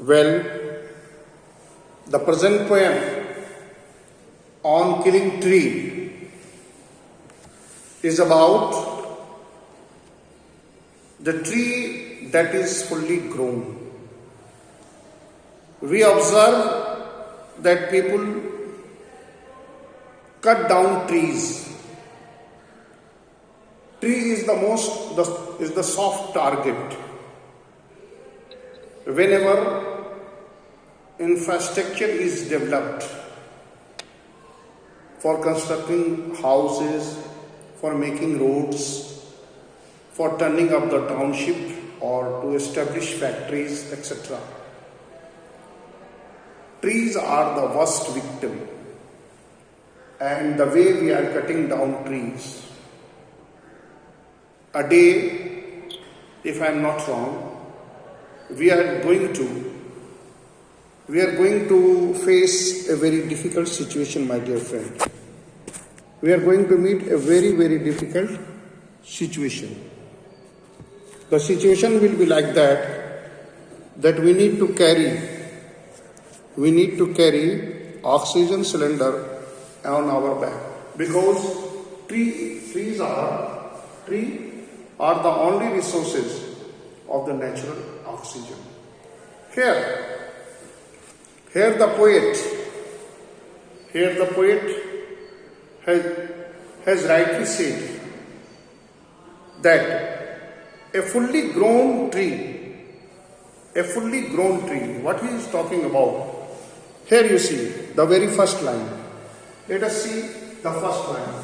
Well, the present poem on killing tree is about the tree that is fully grown. We observe that people cut down trees. Tree is the soft target. Whenever infrastructure is developed for constructing houses, for making roads, for turning up the township or to establish factories, etc. Trees are the worst victim, and the way we are cutting down trees, a day, if I am not wrong, we are going to face a very difficult situation, my dear friend. We are going to meet a very, very difficult situation. The situation will be like that we need to carry oxygen cylinder on our back, because trees are the only resources of the natural oxygen. Here the poet has rightly said that a fully grown tree, what he is talking about. Here you see the very first line. Let us see the first line.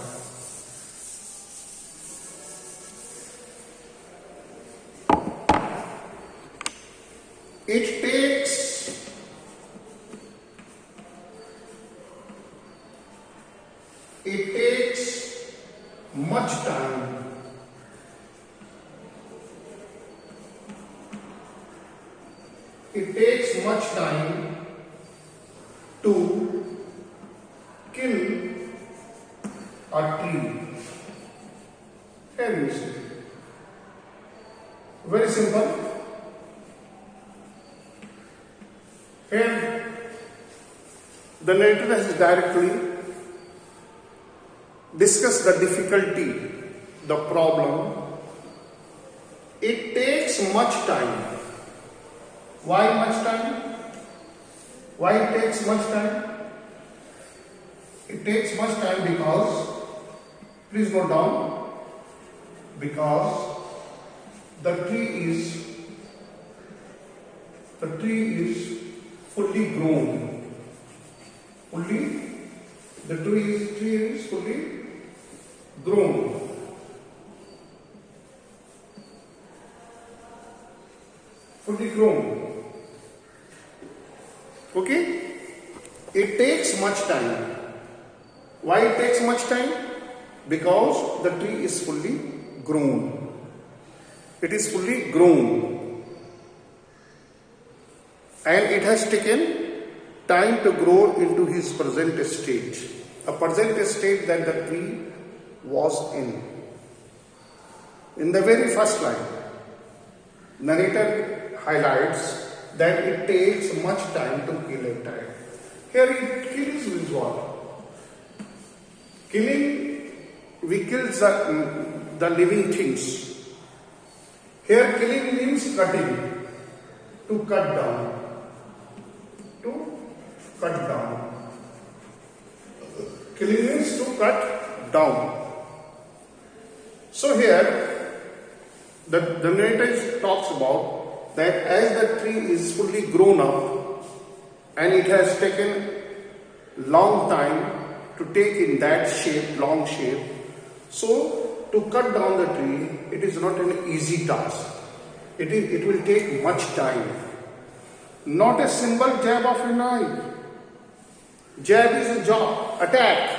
It takes much time to kill a tree. Here you see. Very simple. Here the narrator has directly discussed the difficulty, the problem. It takes much time. Why much time? Why it takes much time? It takes much time because, please note down, because the tree is fully grown. The tree is fully grown. Okay? It takes much time. Why it takes much time? Because the tree is fully grown. It is fully grown. And it has taken time to grow into his present state. A present state that the tree was in. In the very first line, narrator highlights that it takes much time to kill a tree. Here killing means what? Killing, we kill the living things. Here killing means cutting, to cut down. Killing means to cut down. So here the narrator talks about that as the tree is fully grown up and it has taken long time to take in that shape, long shape. So to cut down the tree, it is not an easy task. It will take much time. Not a simple jab of a knife. Jab is a job, attack.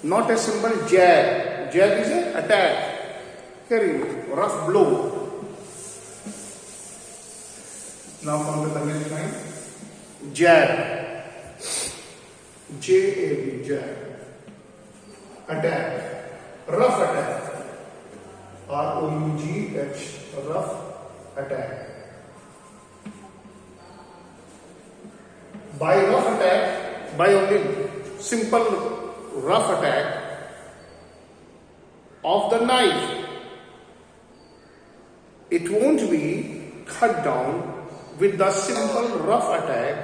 Not a simple jab. Jab is an attack. Here you go, rough blow. Now come to the next line. Jab. J-A-B, jab. Attack. Rough attack. R-O-U-G-H, rough attack. by rough attack, by only simple rough attack of the knife, it won't be cut down with the simple rough attack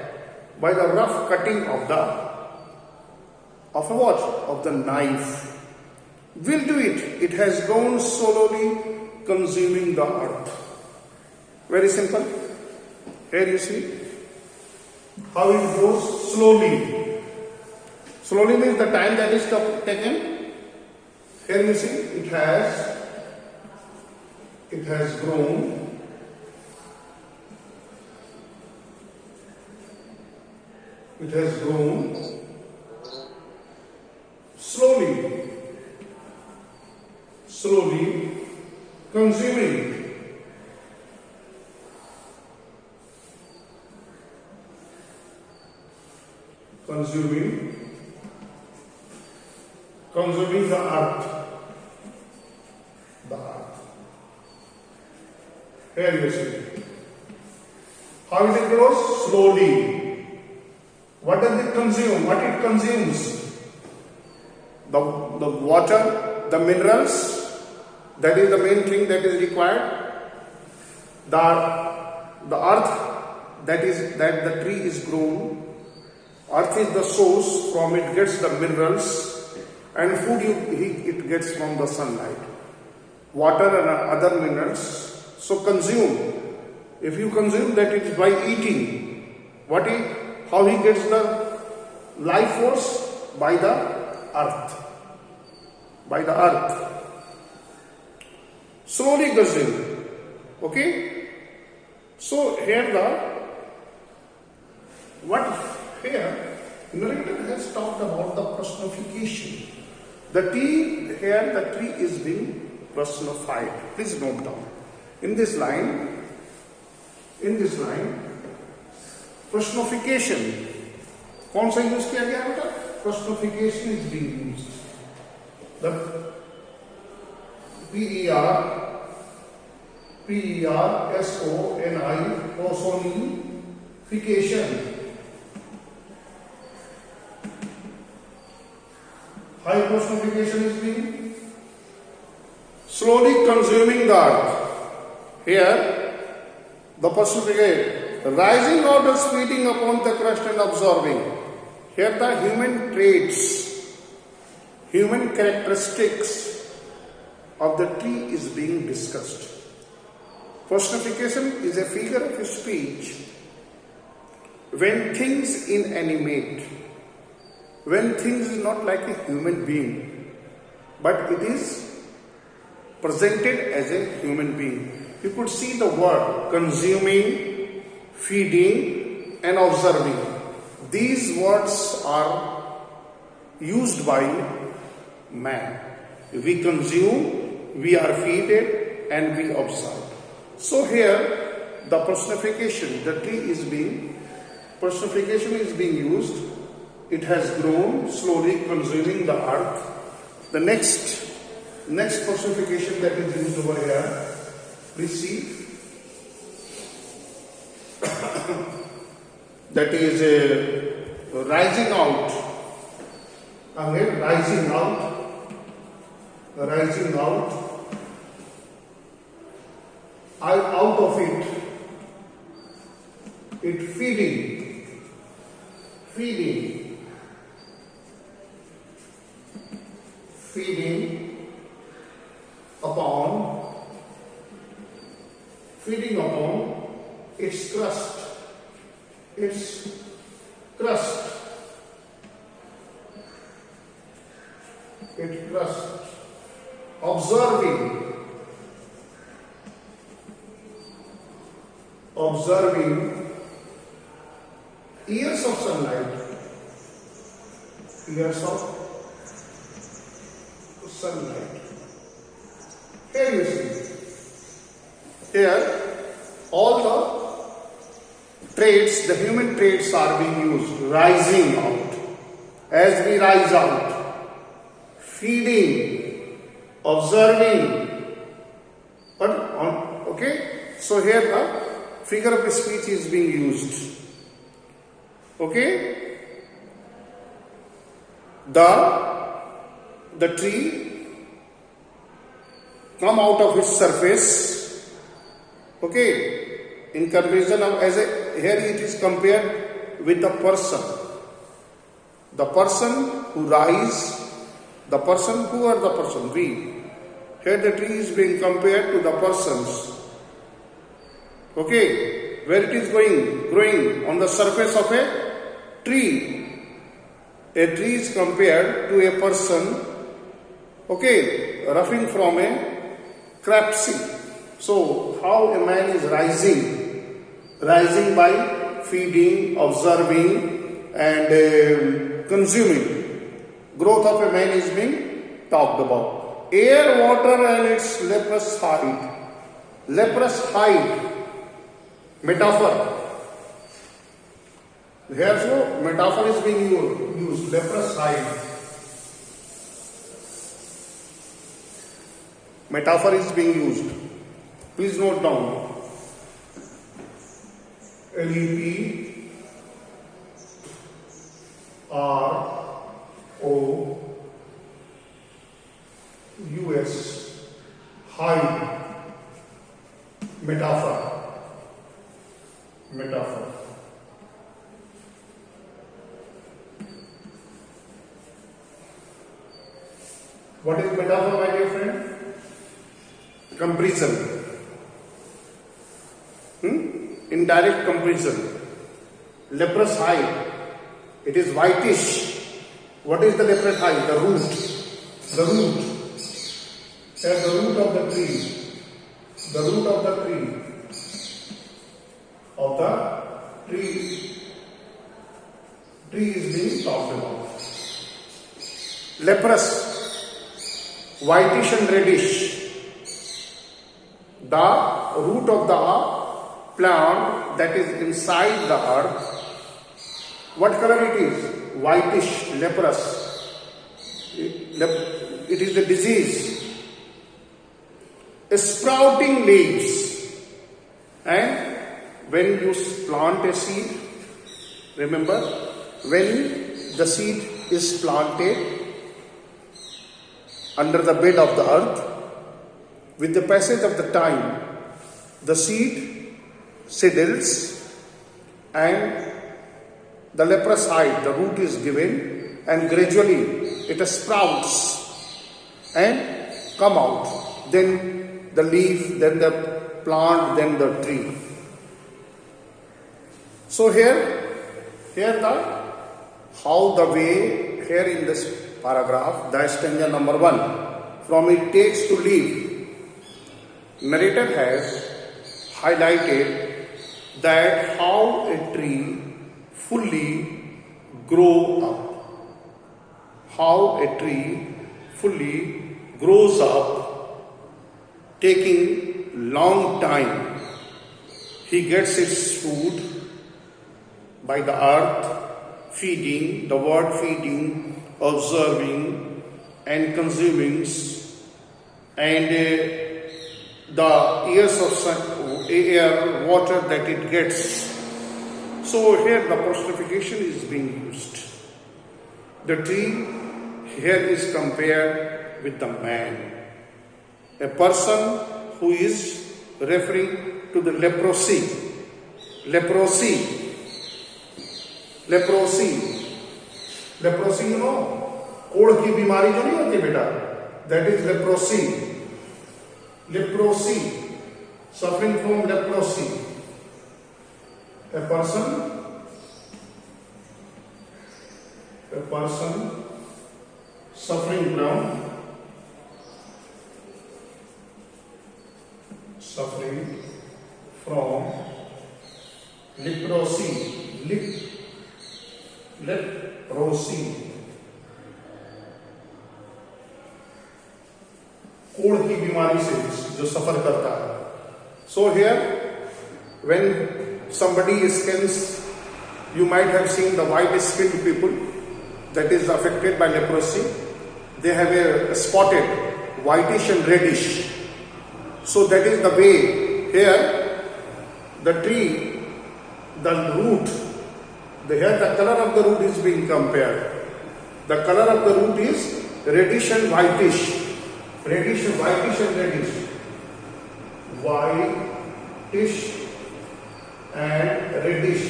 by the rough cutting of the what? Of the knife. Will do it. It has gone slowly consuming the earth. Very simple. Here you see how it goes slowly. Slowly means the time that is taken. Here you see it has grown. It has grown slowly consuming the earth. Here you see how it grows slowly. What does it consume? What it consumes? The water, the minerals. That is the main thing that is required. The earth that the tree is grown. Earth is the source. From it gets the minerals, and food it gets from the sunlight. Water and other minerals. So consume. If you consume that, it is by eating. How he gets the life force? By the earth. By the earth. Slowly consume. Okay? So here narrator has talked about the personification. The tree is being personified. Please note down. In this line, personification. कौन सा use किया गया बेटा? Personification is being used. The personification. How personification is being slowly consuming the earth. Here, the personification rising out of feeding upon the crust and absorbing. Here, the human traits, human characteristics of the tree is being discussed. Personification is a figure of speech when things inanimate, when things is not like a human being, but it is presented as a human being. You could see the word consuming, feeding and observing. These words are used by man. We consume, we are feeded and we observe. So here the personification, the tree is being, personification is being used. It has grown slowly consuming the earth. The next personification that is used over here, please see. That is rising out. Again, rising out. Out of it. It feeding upon its crust. Observing years of sunlight. Here you see. Here all the traits, the human traits are being used. Rising out. As we rise out. Feeding. Observing. Okay. So here the figure of speech is being used. Okay, the tree come out of its surface. Okay, in comparison of here it is compared with the person. The person who rise, the person who are the person we. Here the tree is being compared to the persons. Okay, where it is growing on the surface of a tree. A tree is compared to a person, okay, roughing from a crab seed. So, how a man is rising? Rising by feeding, observing, and consuming. Growth of a man is being talked about. Air, water, and its leprous hide. Leprous hide. Metaphor. Here, so metaphor is being used. Leprous hide. Metaphor is being used. Please note down. LEPROUS. Hide. Metaphor. Metaphor. What is metaphor, my dear friend? Comparison. Indirect comparison. Leprous hide. It is whitish. What is the leprous hide? The root. The root. At the root of the tree. The root of the tree. Of the tree. Tree is being talked about. Leprous. Whitish and reddish. The root of the plant that is inside the earth. What color it is? Whitish, leprous. It is the disease. Sprouting leaves. And when you plant a seed, remember, when the seed is planted under the bed of the earth, with the passage of the time, the seed settles and the leprous hide, the root is given, and gradually it sprouts and come out. Then the leaf, then the plant, then the tree. So here how the way here in this paragraph, the stanza number 1, from it takes to leave. Narrator has highlighted that how a tree fully grows up. How a tree fully grows up, taking long time. He gets his food by the earth, feeding, the word feeding, observing and consuming, and the years of sun, air, water that it gets. So here the personification is being used. The tree here is compared with the man. A person who is referring to the leprosy. Leprosy. Leprosy. Leprosy, you know, कोढ़ की बीमारी जो नहीं होती बेटा, that is leprosy. Leprosy, suffering from leprosy. A person suffering from leprosy. Leprosy. कोढ़ की बीमारी से जो सफर करता है. So here, when somebody scans, you might have seen the white-skinned people that is affected by leprosy. They have a spotted, whitish and reddish. So that is the way here, the tree, the root, Here the color of the root is being compared. The color of the root is reddish and whitish. Whitish and reddish. Whitish and reddish.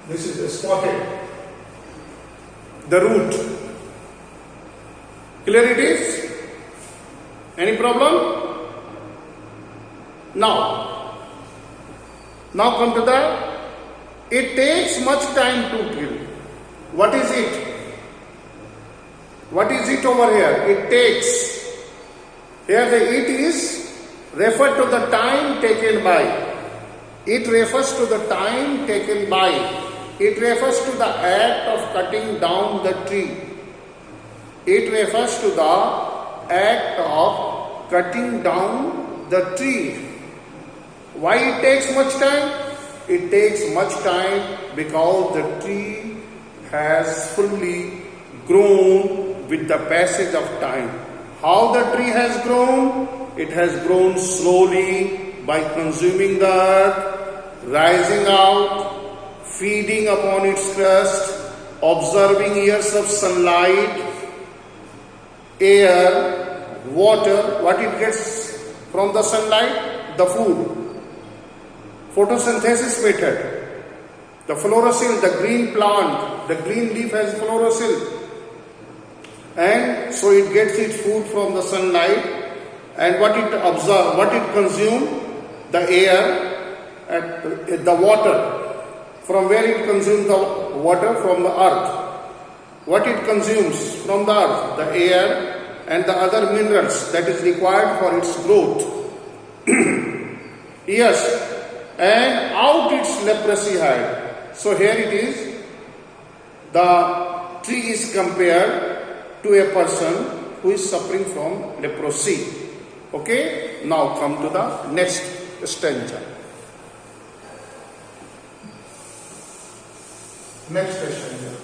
This is spotted. The root. Clear it is? Any problem? Now come to the, it takes much time to kill. What is it? What is it over here? It takes. Here the it is referred to the time taken by. It refers to the time taken by. It refers to the act of cutting down the tree. It refers to the act of cutting down the tree. Why it takes much time? It takes much time because the tree has fully grown with the passage of time. How the tree has grown? It has grown slowly by consuming the earth, rising out, feeding upon its crust, observing years of sunlight, air, water. What it gets from the sunlight? The food. Photosynthesis method. The chlorophyll, the green plant, the green leaf has chlorophyll. And so it gets its food from the sunlight. And what it absorbs, what it consumes? The air, and the water. From where it consumes the water? From the earth. What it consumes from the earth? The air and the other minerals that is required for its growth. Yes. And out its leprosy hide. So here it is. The tree is compared to a person who is suffering from leprosy. Okay. Now come to the next stanza. Next stanza.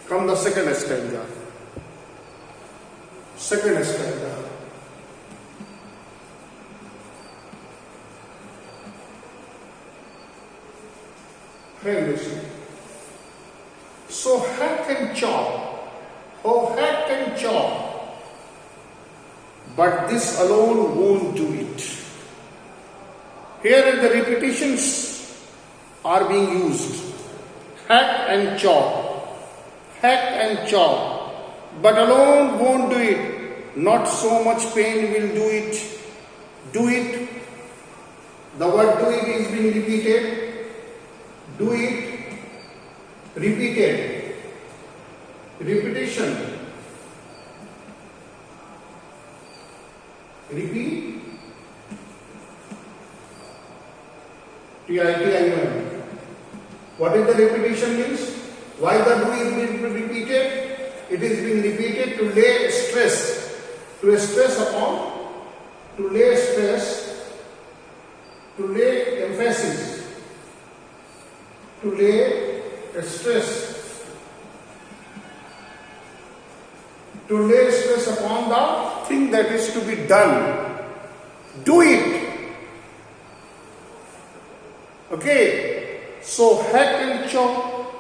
Come the second stanza. Second stanza. So hack and chop, oh hack and chop, but this alone won't do it. Here the repetitions are being used. Hack and chop, but alone won't do it. Not so much pain will do it. Do it. The word do it is being repeated. Do it, repeated, repetition, repeat, T-I-T-I-O-N. What is the repetition means? Why the do is being repeated? It is being repeated to lay stress, to lay emphasis. To lay stress upon the thing that is to be done. Do it. Okay. So hack and chop,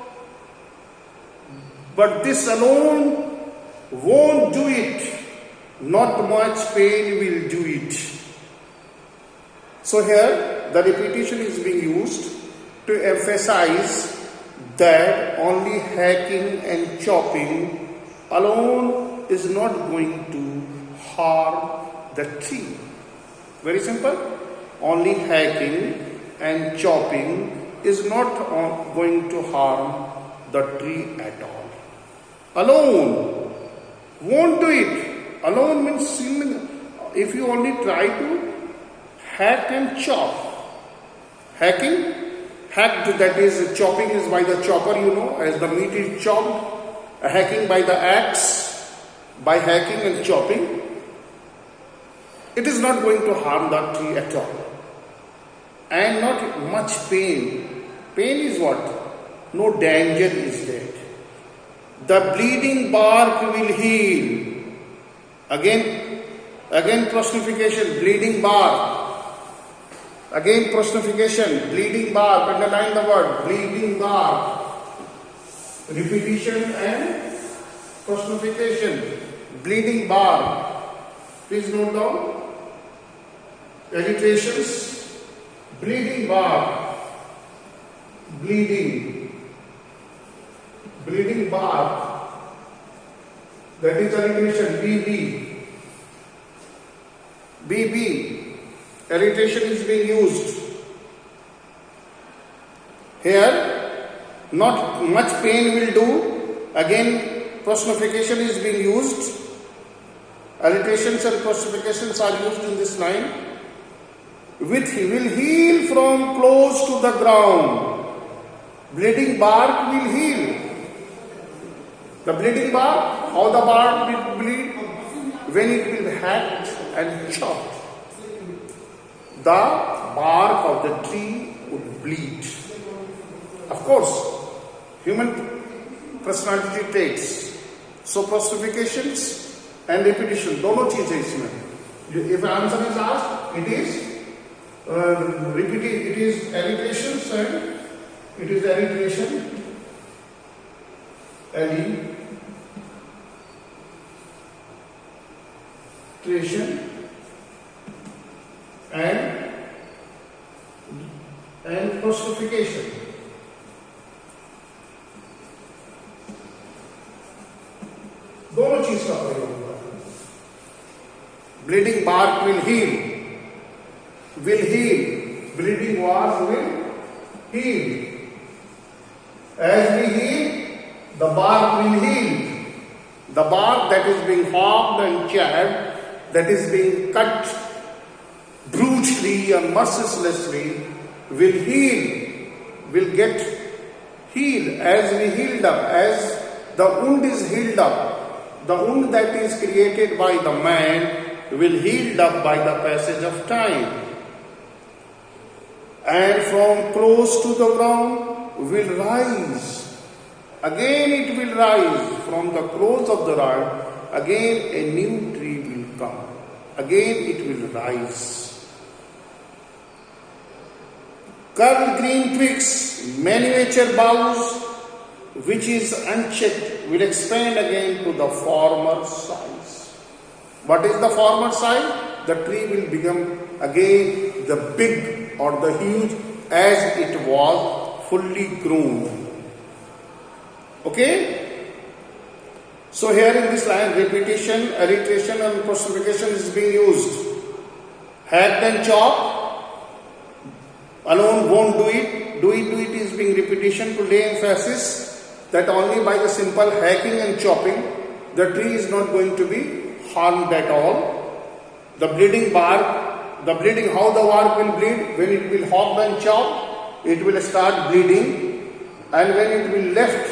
but this alone won't do it. Not much pain will do it. So here the repetition is being used to emphasize that only hacking and chopping alone is not going to harm the tree. Very simple. Only hacking and chopping is not going to harm the tree at all. Alone won't do it. Alone means if you only try to hack and chop. Hacked, that is, chopping is by the chopper, as the meat is chopped. Hacking by the axe, by hacking and chopping. It is not going to harm the tree at all. And not much pain. Pain is what? No danger is there. The bleeding bark will heal. Again personification, bleeding bark. Again personification, bleeding bark, underline the word, bleeding bark. Repetition and personification, bleeding bark. Please note down. Alliterations, bleeding bark, bleeding bark. That is alliteration, BB. Alliteration is being used. Here, not much pain will do. Again, personification is being used. Alliterations and personifications are used in this line. Will heal from close to the ground. Bleeding bark will heal. The bleeding bark, how the bark will bleed? When it will be hacked and chopped, the bark of the tree would bleed. Of course, human personality traits. So personifications and repetition, दोनों चीजें इसमें. If answer is asked, it is repeating. It is alliterations and it is alliteration. Alliteration and personification. दोनों चीज का प्रयोग हुआ. Bleeding bark will heal. Bleeding bark will heal. As we heal, the bark will heal. The bark that is being hogged and charred, that is being cut brutally and mercilessly, will heal, will get healed as we healed up, as the wound is healed up. The wound that is created by the man will healed up by the passage of time. And from close to the ground will rise. Again it will rise from the close of the ground. Again a new tree will come. Again it will rise. Curled green twigs, miniature boughs, which is unchecked, will expand again to the former size. What is the former size? The tree will become again the big or the huge as it was fully grown. Okay? So here in this line, repetition, alliteration and personification is being used. Hacked and chopped alone won't do it. Do it is being repetition to lay emphasis that only by the simple hacking and chopping, the tree is not going to be harmed at all. The bleeding bark, how the bark will bleed? When it will hog and chop, it will start bleeding, and when it will left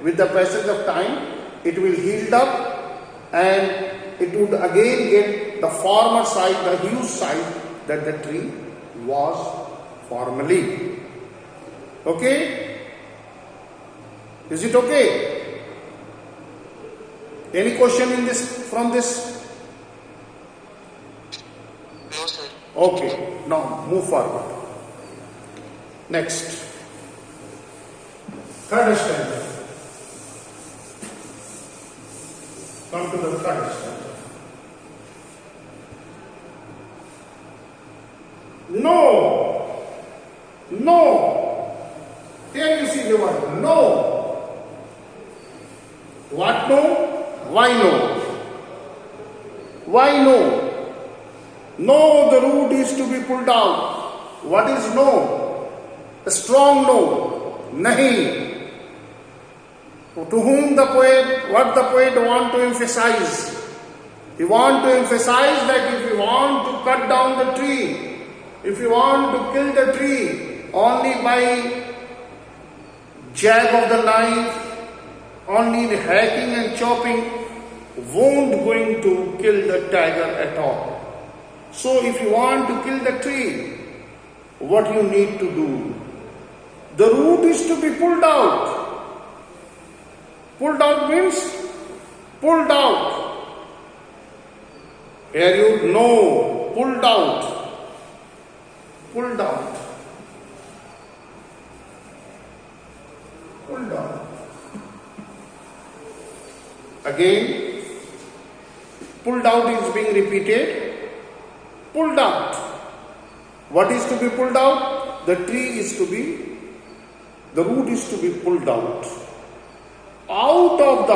with the passage of time, it will heal up and it would again get the former size, the huge size that the tree was formerly. Okay? Is it okay? Any question in this from this? No, sir. Okay. Now move forward. Next. Third stanza. Come to the third stanza. No. Here you see the word no. What no? Why no? Why no? No, the root is to be pulled out. What is no? A strong no. Nahi. To whom the poet, what the poet want to emphasize? He want to emphasize that if you want to cut down the tree, if you want to kill the tree, only by jab of the knife, only the hacking and chopping won't going to kill the tiger at all. So if you want to kill the tree, what you need to do? The root is to be pulled out. Pulled out means pulled out. Here you know, pulled out. pulled out, pulled out. Again, pulled out is being repeated, pulled out. What is to be pulled out? The tree is to be, the root is to be pulled out. Out of,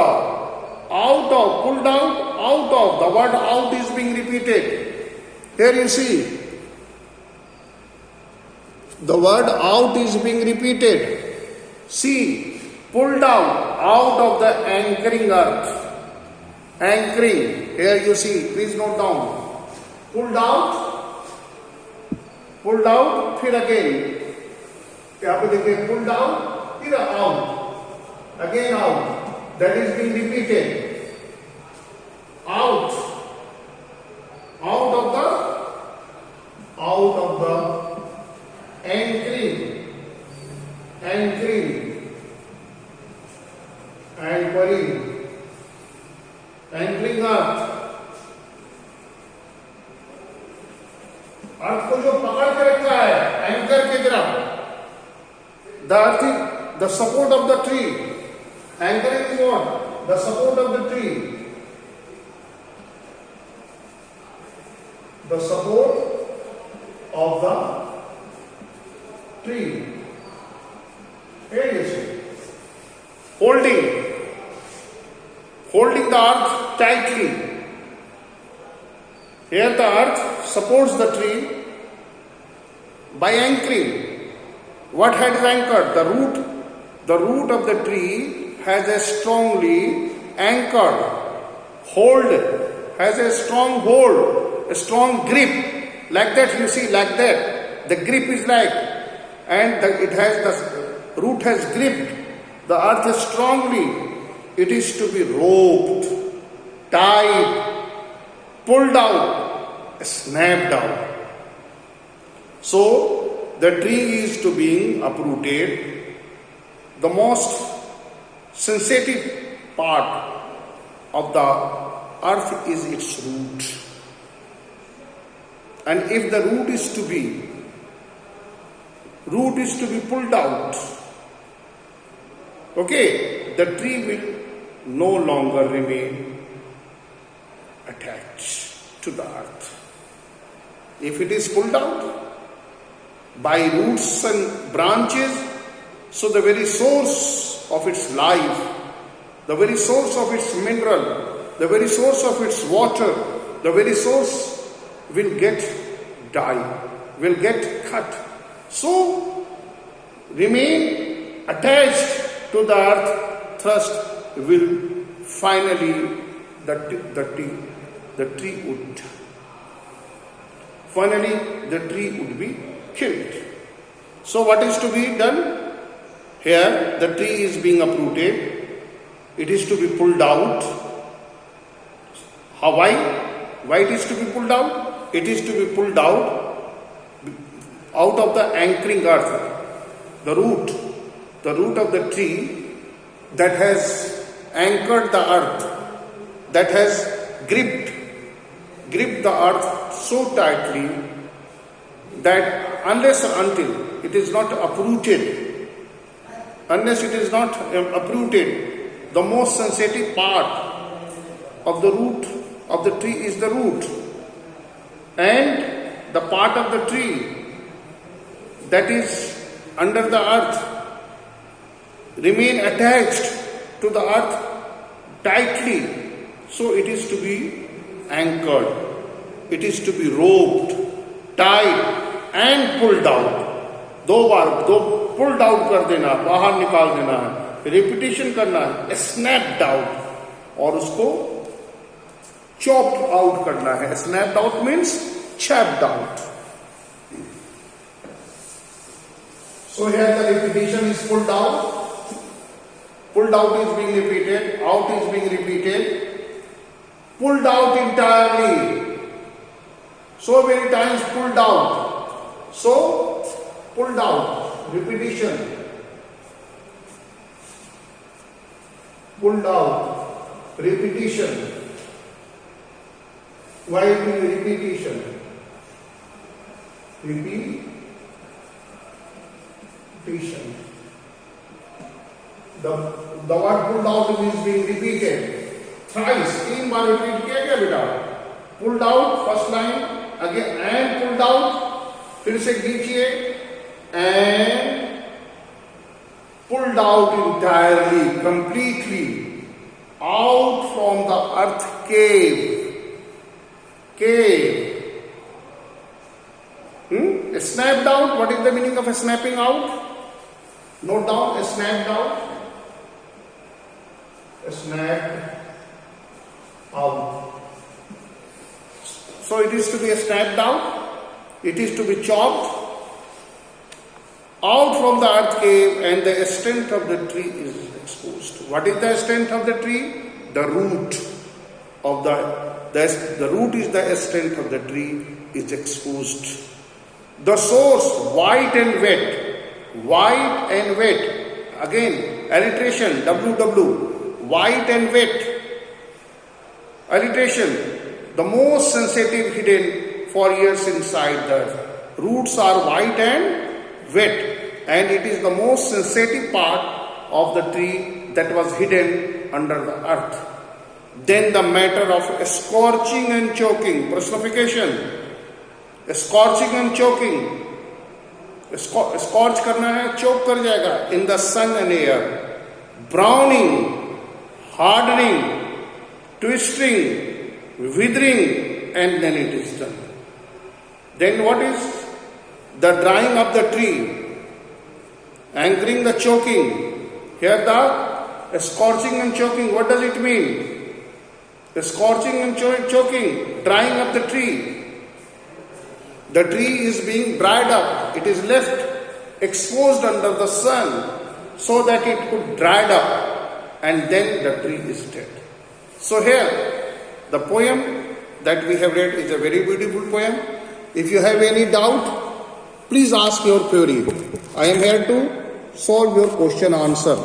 pulled out of, the word out is being repeated. Here you see, the word out is being repeated. See, pulled out of the anchoring earth. Anchoring, here you see, please note down. Pulled out, फिर again. यहाँ पे देखिए, pulled out, फिर out, again out. That is being repeated. Out of the anchoring, anchoring. Anchoring earth को जो पकड़ के रखा है एंकर की तरफ, the earth is the support of the tree. Anchoring is what? The support of the tree, the support of the tree. Here you see, holding the earth tightly. Here the earth supports the tree by anchoring. What has anchored? The root of the tree has a strongly anchored hold, has a strong hold, a strong grip. Like that, you see, like that. The grip is like, and the root has gripped the earth strongly. It is to be roped, tied, pulled out, snapped out. So, the tree is to be uprooted. The most sensitive part of the earth is its root. And if the root is to be pulled out, okay, the tree will no longer remain attached to the earth. If it is pulled out by roots and branches, so the very source of its life, the very source of its mineral, the very source of its water, the very source will get will get cut. So, remain attached to the earth, thrust will finally the tree would finally the tree would be killed. So what is to be done? Here the tree is being uprooted. It is to be pulled out. How? Why it is to be pulled out? It is to be pulled out of the anchoring earth, the root of the tree that has anchored the earth, that has gripped the earth so tightly that unless or until it is not uprooted, the most sensitive part of the root of the tree is the root, and the part of the tree that is under the earth remain attached to the earth tightly. So it is to be anchored, it is to be roped, tied and pulled out. दो pulled out कर देना, बाहर निकाल देना है, repetition करना है, snapped out, और उसको चॉप्ड आउट करना है. Snapped out means chapped out. So here the repetition is pulled out. Pulled out is being repeated. Out is being repeated. Pulled out entirely. So many times pulled out. So pulled out. Repetition. Pulled out. Repetition. Why doing repetition? Repeat. repetition. The word pulled out is being repeated thrice. 3 bar repeat किया गया बेटा. Pulled out first line, again and pulled out. फिर से खींचिए and pulled out entirely, completely out from the earth cave. Snapped out. What is the meaning of a snapping out? Note down. Snapped out. Snapped out. So it is to be snapped out. It is to be chopped out from the earth cave, and the extent of the tree is exposed. What is the extent of the tree? The root of the root is the extent of the tree is exposed. The source white and wet. White and wet. Again, alliteration. WW. White and wet. Alliteration. The most sensitive hidden for years inside the earth. Roots are white and wet, and it is the most sensitive part of the tree that was hidden under the earth. Then the matter of scorching and choking. Personification. Scorching and choking. Scorch करना है, choke कर जाएगा. In the sun and air. Browning, hardening, twisting, withering, and then it is done. Then what is the drying of the tree, angering the choking? Here the scorching and choking. What does it mean? The scorching and choking, drying of the tree. The tree is being dried up. It is left exposed under the sun so that it could dry up, and then the tree is dead. So here, the poem that we have read is a very beautiful poem. If you have any doubt, please ask your query. I am here to solve your question answer.